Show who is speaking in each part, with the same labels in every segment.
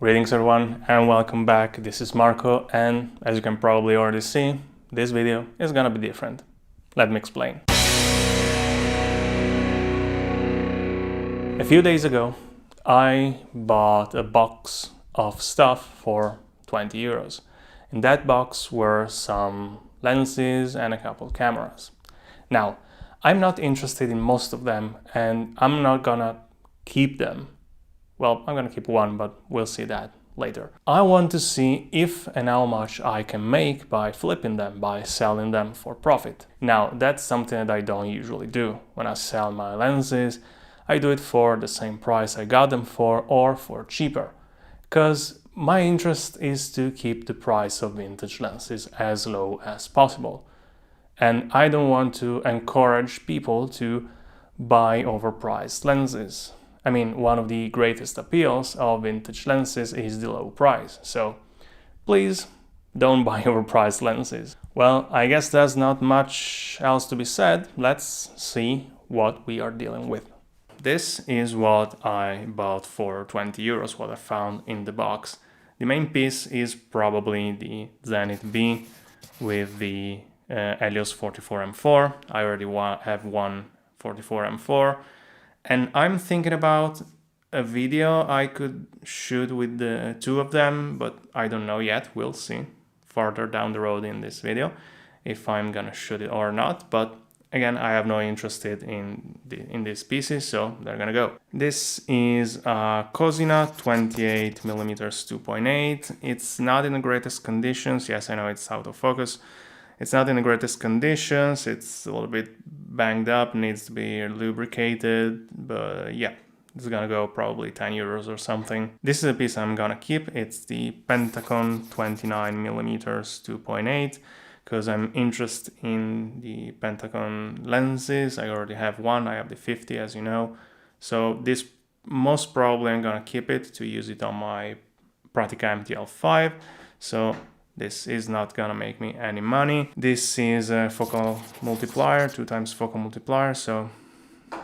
Speaker 1: Greetings everyone and welcome back. This is Marco, and as you can probably already see, this video is gonna be different. Let me explain. A few days ago, I bought a box of stuff for 20 euros. In that box were some lenses and a couple cameras. Now, I'm not interested in most of them and I'm not gonna keep them. Well, I'm gonna keep one, but we'll see that later. I want to see if and how much I can make by flipping them, by selling them for profit. Now, that's something that I don't usually do. When I sell my lenses, I do it for the same price I got them for or for cheaper. Because my interest is to keep the price of vintage lenses as low as possible. And I don't want to encourage people to buy overpriced lenses. I mean, one of the greatest appeals of vintage lenses is the low price, so please don't buy overpriced lenses. Well, I guess there's not much else to be said. Let's see what we are dealing with. This is what I bought for 20 euros, what I found in the box. The main piece is probably the Zenith V with the Helios 44M4. I already have one 44M4. And I'm thinking about a video I could shoot with the two of them, but I don't know yet. We'll see further down the road in this video if I'm gonna shoot it or not. But again, I have no interest in these pieces, so they're gonna go. This is a Cosina 28mm 2.8. It's not in the greatest conditions. Yes, I know it's out of focus. It's not in the greatest conditions, it's a little bit banged up, needs to be lubricated, but yeah, it's gonna go probably 10 euros or something. This is a piece I'm gonna keep. It's the Pentagon 29mm 2.8, because I'm interested in the Pentagon lenses. I already have one, I have the 50 as you know. So this most probably I'm gonna keep it to use it on my Pratica MTL5. So this is not gonna make me any money. This is a focal multiplier, 2x focal multiplier, so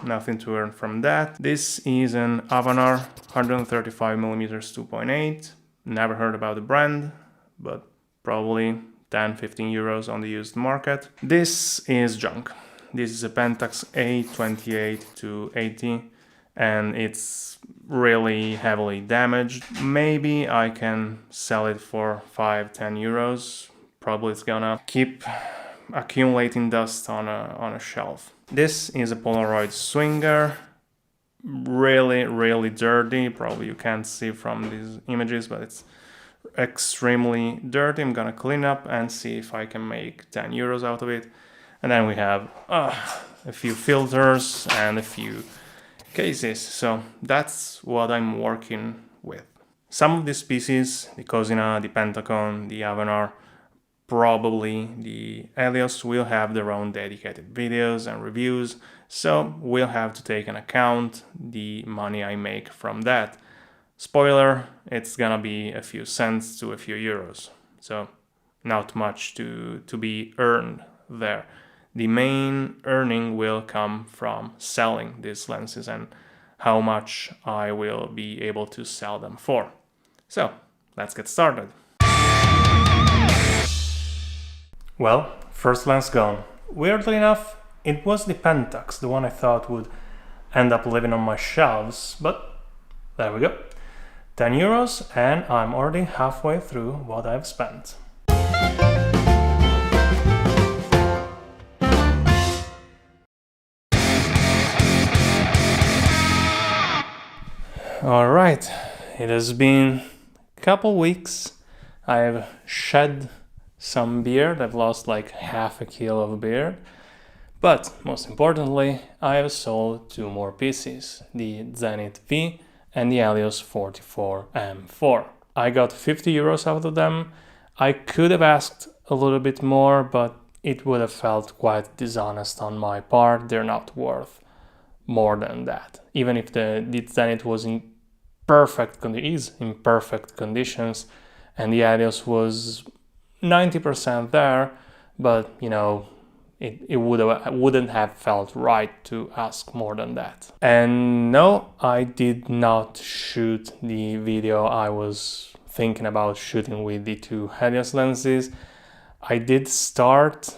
Speaker 1: nothing to earn from that. This is an Avanar 135mm 2.8. Never heard about the brand, but probably 10-15 euros on the used market. This is junk. This is a Pentax A28-80 and it's really heavily damaged. Maybe I can sell it for 5-10 euros. Probably it's gonna keep accumulating dust on a shelf. This is a Polaroid Swinger. Really dirty. Probably you can't see from these images, but it's extremely dirty. I'm gonna clean up and see if I can make 10 euros out of it. And then we have a few filters and a few cases, so that's what I'm working with. Some of these pieces, the Cosina, the Pentagon, the Avanar, probably the Helios, will have their own dedicated videos and reviews, so we'll have to take into account the money I make from that. Spoiler, it's gonna be a few cents to a few euros, so not much to be earned there. The main earning will come from selling these lenses and how much I will be able to sell them for. So, let's get started. Well, first lens gone. Weirdly enough, it was the Pentax, the one I thought would end up living on my shelves, but there we go. 10 euros and I'm already halfway through what I've spent. Alright, it has been a couple weeks. I've shed some beard, I've lost like half a kilo of beard. But most importantly, I have sold two more pieces, the Zenith V and the Helios 44M4. I got 50 euros out of them. I could have asked a little bit more, but it would have felt quite dishonest on my part. They're not worth more than that. Even if the Zenith was in perfect conditions and the Helios was 90% there, but you know, it wouldn't have felt right to ask more than that. And no, I did not shoot the video I was thinking about shooting with the two Helios lenses. I did start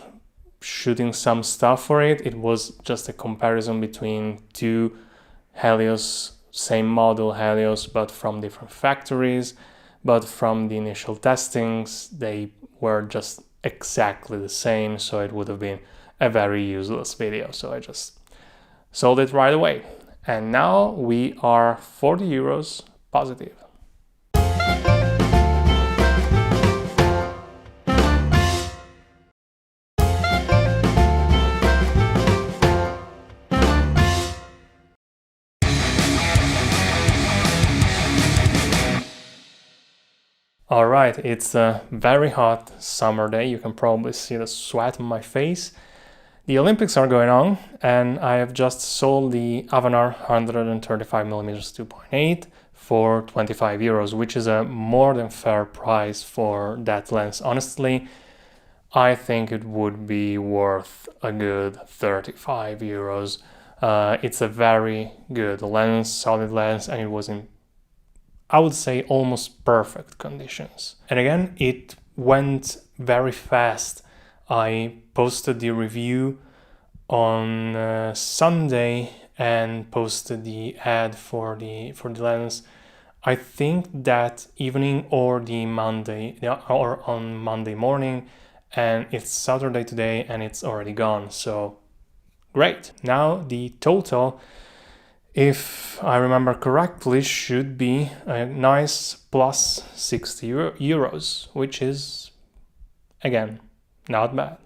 Speaker 1: shooting some stuff for it. It was just a comparison between two Helios, same model Helios, but from different factories. But from the initial testings, they were just exactly the same, so it would have been a very useless video. So I just sold it right away. And now we are 40 euros positive. All right, it's a very hot summer day. You can probably see the sweat on my face. The Olympics are going on, and I have just sold the Avanar 135mm 2.8 for 25 euros, which is a more than fair price for that lens. Honestly, I think it would be worth a good 35 euros. It's a very good lens, solid lens, and it was in, I would say, almost perfect conditions. And again, it went very fast. I posted the review on Sunday and posted the ad for the lens. I think that evening or the Monday or on Monday morning, and it's Saturday today and it's already gone. So great. Now the total, if I remember correctly, should be a nice plus 60 euros, which is, again, not bad.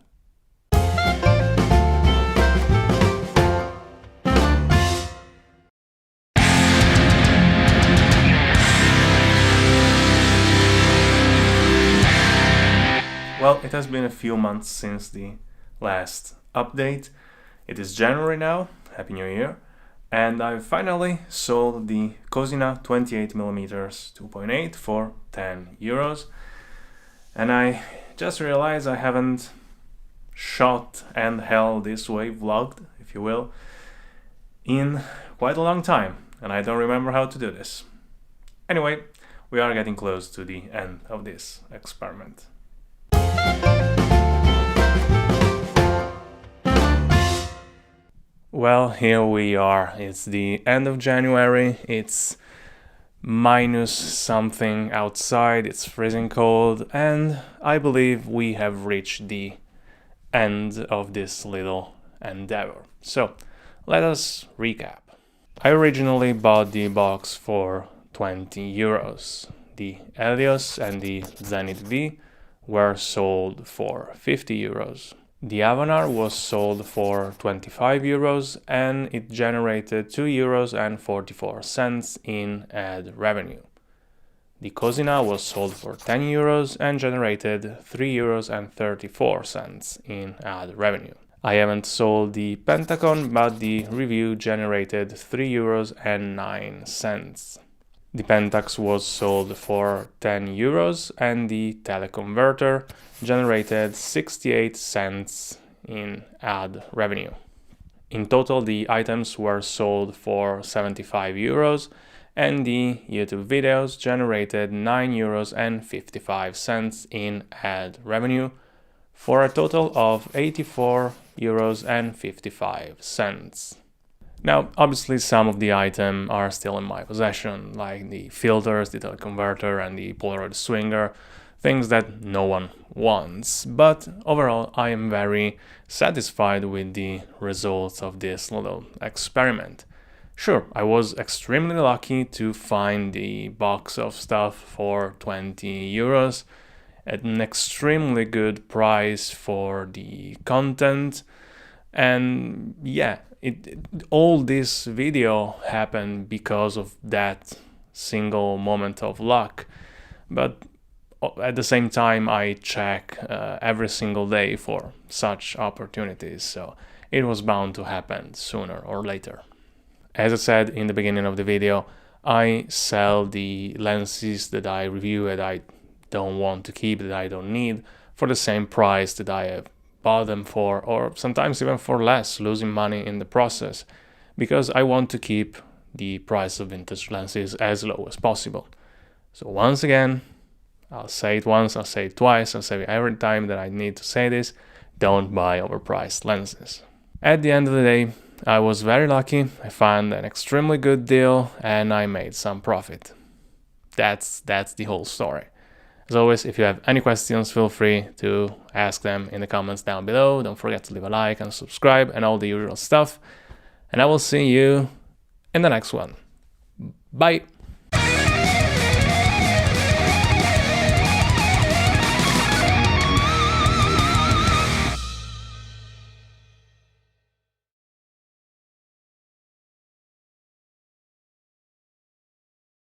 Speaker 1: Well, it has been a few months since the last update. It is January now, Happy New Year, and I finally sold the Cosina 28mm 2.8 for 10 euros. And I just realized I haven't shot and held this way, vlogged, if you will, in quite a long time, and I don't remember how to do this. Anyway, we are getting close to the end of this experiment. Well, here we are. It's the end of January. It's minus something outside. It's freezing cold, and I believe we have reached the end of this little endeavor. So, let us recap. I originally bought the box for 20 euros. The Helios and the Zenith V were sold for 50 euros. The Avanar was sold for 25 euros and it generated 2 euros and 44 cents in ad revenue. The Cosina was sold for 10 euros and generated 3 euros and 34 cents in ad revenue. I haven't sold the Pentacon, but the review generated 3 euros and 9 cents. The Pentax was sold for 10 euros and the teleconverter generated 68 cents in ad revenue. In total, the items were sold for 75 euros and the YouTube videos generated 9 euros and 55 cents in ad revenue for a total of 84 euros and 55 cents. Now, obviously some of the items are still in my possession, like the filters, the teleconverter and the Polaroid swinger, things that no one wants, but overall I am very satisfied with the results of this little experiment. Sure, I was extremely lucky to find the box of stuff for 20 euros at an extremely good price for the content, and yeah, all this video happened because of that single moment of luck. But at the same time, I check every single day for such opportunities, so it was bound to happen sooner or later. As I said in the beginning of the video, I sell the lenses that I review that I don't want to keep, that I don't need, for the same price that I have bought them for, or sometimes even for less, losing money in the process, because I want to keep the price of vintage lenses as low as possible. So once again, I'll say it once, I'll say it twice, I'll say it every time that I need to say this: don't buy overpriced lenses. At the end of the day, I was very lucky. I found an extremely good deal and I made some profit. That's the whole story. As always, if you have any questions, feel free to ask them in the comments down below. Don't forget to leave a like and subscribe and all the usual stuff. And I will see you in the next one. Bye!